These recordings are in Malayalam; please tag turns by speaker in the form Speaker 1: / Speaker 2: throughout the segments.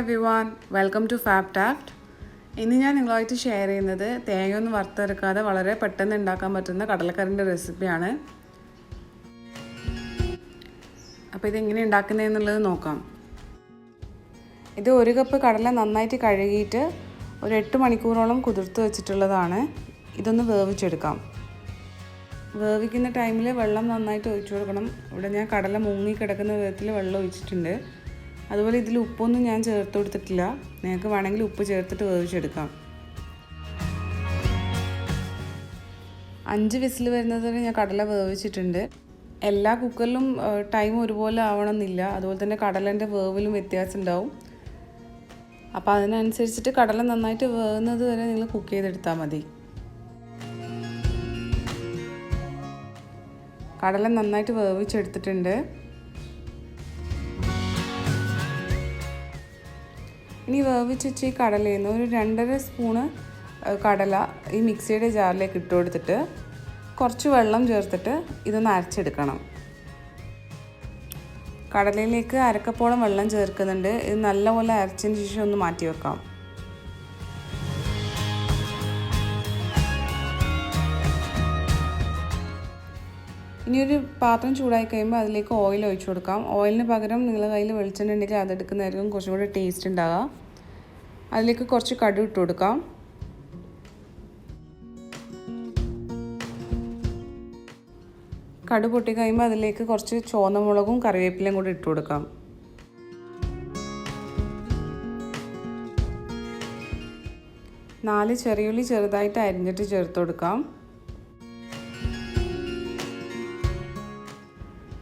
Speaker 1: everyone, welcome to FABTAFT. ഇന്ന് ഞാൻ നിങ്ങളുമായിട്ട് ഷെയർ ചെയ്യുന്നത് തേങ്ങയൊന്നും വറുത്തെടുക്കാതെ വളരെ പെട്ടെന്ന് ഉണ്ടാക്കാൻ പറ്റുന്ന കടലക്കറിൻ്റെ റെസിപ്പിയാണ്. അപ്പോൾ ഇതെങ്ങനെ ഉണ്ടാക്കുന്നതെന്നുള്ളത് നോക്കാം. ഇത് 1 കപ്പ് കടല നന്നായിട്ട് കഴുകിയിട്ട് ഒരു 8 മണിക്കൂറോളം കുതിർത്ത് വെച്ചിട്ടുള്ളതാണ്. ഇതൊന്ന് വേവിച്ചെടുക്കാം. വേവിക്കുന്ന ടൈമിൽ വെള്ളം നന്നായിട്ട് ഒഴിച്ചു കൊടുക്കണം. ഇവിടെ ഞാൻ കടല മുങ്ങി കിടക്കുന്ന വിധത്തിൽ വെള്ളം ഒഴിച്ചിട്ടുണ്ട്. അതുപോലെ ഇതിൽ ഉപ്പൊന്നും ഞാൻ ചേർത്ത് കൊടുത്തിട്ടില്ല. നിങ്ങൾക്ക് വേണമെങ്കിൽ ഉപ്പ് ചേർത്തിട്ട് വേവിച്ചെടുക്കാം. 5 വിസിൽ വരുന്നത് വരെ ഞാൻ കടല വേവിച്ചിട്ടുണ്ട്. എല്ലാ കുക്കറിലും ടൈം ഒരുപോലെ ആവണമെന്നില്ല. അതുപോലെ തന്നെ കടലേൻ്റെ വേവിലും വ്യത്യാസം ഉണ്ടാവും. അപ്പോൾ അതിനനുസരിച്ചിട്ട് കടല നന്നായിട്ട് വേവുന്നത് വരെ നിങ്ങൾ കുക്ക് ചെയ്തെടുത്താൽ മതി. കടല നന്നായിട്ട് വേവിച്ചെടുത്തിട്ടുണ്ട്. ഇനി വേവിച്ച് വെച്ച് ഈ കടലയിൽ നിന്ന് ഒരു 2.5 സ്പൂണ് കടല ഈ മിക്സിയുടെ ജാറിലേക്ക് ഇട്ട് കൊടുത്തിട്ട് കുറച്ച് വെള്ളം ചേർത്തിട്ട് ഇതൊന്ന് അരച്ചെടുക്കണം. കടലയിലേക്ക് അരക്കപ്പോളം വെള്ളം ചേർക്കുന്നുണ്ട്. ഇത് നല്ലപോലെ അരച്ചതിന് ശേഷം ഒന്ന് മാറ്റി വെക്കാം. ഇനിയൊരു പാത്രം ചൂടായി കഴിയുമ്പോൾ അതിലേക്ക് ഓയിൽ ഒഴിച്ചു കൊടുക്കാം. ഓയിലിന് പകരം നിങ്ങളുടെ കയ്യിൽ വെളിച്ചെണ്ണ ഉണ്ടെങ്കിൽ അതെടുക്കുന്നതായിരിക്കും കുറച്ചും കൂടി ടേസ്റ്റ് ഉണ്ടാകുക. അതിലേക്ക് കുറച്ച് കടുക് ഇട്ട് കൊടുക്കാം. കടുക് പൊട്ടി കഴിയുമ്പോൾ അതിലേക്ക് കുറച്ച് ചുവന്ന മുളകും കറിവേപ്പിലയും കൂടി ഇട്ട് കൊടുക്കാം. നാല് ചെറിയുള്ളി ചെറുതായിട്ട് അരിഞ്ഞിട്ട് ചേർത്ത് കൊടുക്കാം.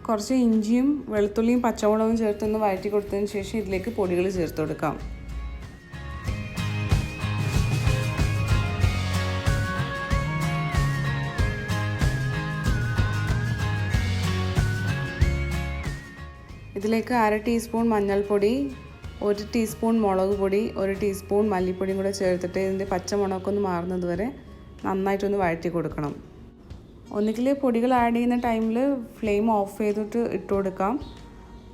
Speaker 1: കുറച്ച് ഇഞ്ചിയും വെളുത്തുള്ളിയും പച്ചമുളകും ചേർത്തൊന്ന് വഴറ്റി കൊടുത്തതിന് ശേഷം ഇതിലേക്ക് പൊടികൾ ചേർത്ത് കൊടുക്കാം. ഇതിലേക്ക് 1/2 ടീസ്പൂൺ മഞ്ഞൾപ്പൊടി, 1 ടീസ്പൂൺ മുളക് പൊടി, 1 ടീസ്പൂൺ മല്ലിപ്പൊടിയും കൂടെ ചേർത്തിട്ട് ഇതിൻ്റെ പച്ചമുളകൊന്ന് മാറുന്നത് വരെ നന്നായിട്ടൊന്ന് വഴറ്റി കൊടുക്കണം. ഒന്നുകിൽ പൊടികൾ ആഡ് ചെയ്യുന്ന ടൈമിൽ ഫ്ലെയിം ഓഫ് ചെയ്തിട്ട് ഇട്ട് കൊടുക്കാം,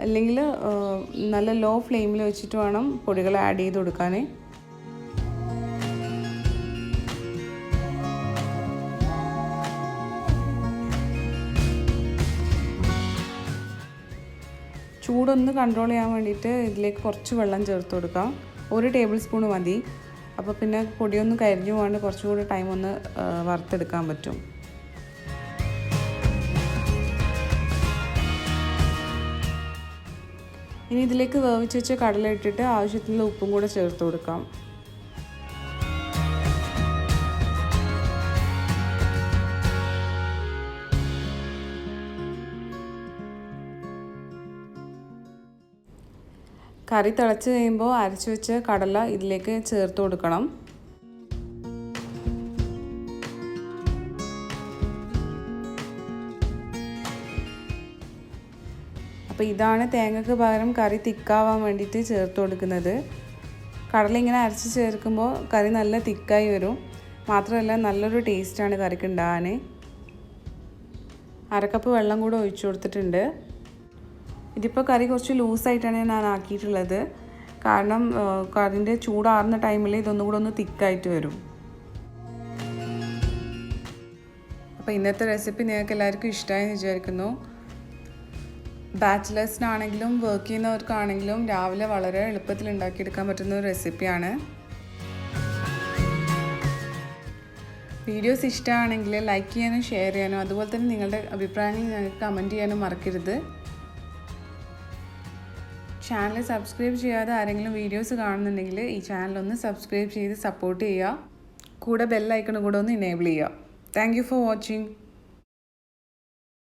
Speaker 1: അല്ലെങ്കിൽ നല്ല ലോ ഫ്ലെയിമിൽ വെച്ചിട്ട് വേണം പൊടികൾ ആഡ് ചെയ്ത് കൊടുക്കാൻ. ചൂടൊന്ന് കൺട്രോൾ ചെയ്യാൻ വേണ്ടിയിട്ട് ഇതിലേക്ക് കുറച്ച് വെള്ളം ചേർത്ത് കൊടുക്കാം. 1 ടേബിൾ സ്പൂൺ മതി. അപ്പോൾ പിന്നെ പൊടിയൊന്നും കരിഞ്ഞു പോകാണ്ട് കുറച്ചുകൂടി ടൈം ഒന്ന് വറുത്തെടുക്കാൻ പറ്റും. ഇനി ഇതിലേക്ക് വേവിച്ച് വെച്ച കടല ഇട്ടിട്ട് ആവശ്യത്തിനുള്ള ഉപ്പും കൂടെ ചേർത്ത് കൊടുക്കാം. കറി തിളച്ച് കഴിയുമ്പോൾ അരച്ച് വെച്ച കടല ഇതിലേക്ക് ചേർത്ത് കൊടുക്കണം. അപ്പോൾ ഇതാണ് തേങ്ങയ്ക്ക് പകരം കറി തിക്കാവാൻ വേണ്ടിയിട്ട് ചേർത്ത് കൊടുക്കുന്നത്. കടല ഇങ്ങനെ അരച്ച് ചേർക്കുമ്പോൾ കറി നല്ല തിക്കായി വരും. മാത്രമല്ല നല്ലൊരു ടേസ്റ്റാണ് കറിക്ക് ഉണ്ടാകാൻ. 1/2 കപ്പ് വെള്ളം കൂടെ ഒഴിച്ചു കൊടുത്തിട്ടുണ്ട്. ഇതിപ്പോൾ കറി കുറച്ച് ലൂസായിട്ടാണ് ഞാൻ ആക്കിയിട്ടുള്ളത്. കാരണം കറിൻ്റെ ചൂടാറുന്ന ടൈമിൽ ഇതൊന്നും കൂടെ ഒന്ന് തിക്കായിട്ട് വരും. അപ്പോൾ ഇന്നത്തെ റെസിപ്പി നിങ്ങൾക്ക് എല്ലാവർക്കും ഇഷ്ടമായെന്ന് വിചാരിക്കുന്നു. ബാച്ചിലേഴ്സിനാണെങ്കിലും വർക്ക് ചെയ്യുന്നവർക്കാണെങ്കിലും രാവിലെ വളരെ എളുപ്പത്തിൽ ഉണ്ടാക്കിയെടുക്കാൻ പറ്റുന്ന ഒരു റെസിപ്പിയാണ്. വീഡിയോസ് ഇഷ്ടമാണെങ്കിൽ ലൈക്ക് ചെയ്യാനും ഷെയർ ചെയ്യാനും അതുപോലെ തന്നെ നിങ്ങളുടെ അഭിപ്രായങ്ങൾ ഞങ്ങൾക്ക് കമൻറ്റ് ചെയ്യാനും മറക്കരുത്. ചാനൽ സബ്സ്ക്രൈബ് ചെയ്യാതെ ആരെങ്കിലും വീഡിയോസ് കാണുന്നുണ്ടെങ്കിൽ ഈ ചാനലൊന്ന് സബ്സ്ക്രൈബ് ചെയ്ത് സപ്പോർട്ട് ചെയ്യുക. കൂടെ ബെൽ ഐക്കൺ കൂടെ ഒന്ന് ഇനേബിൾ ചെയ്യുക. Thank you for watching.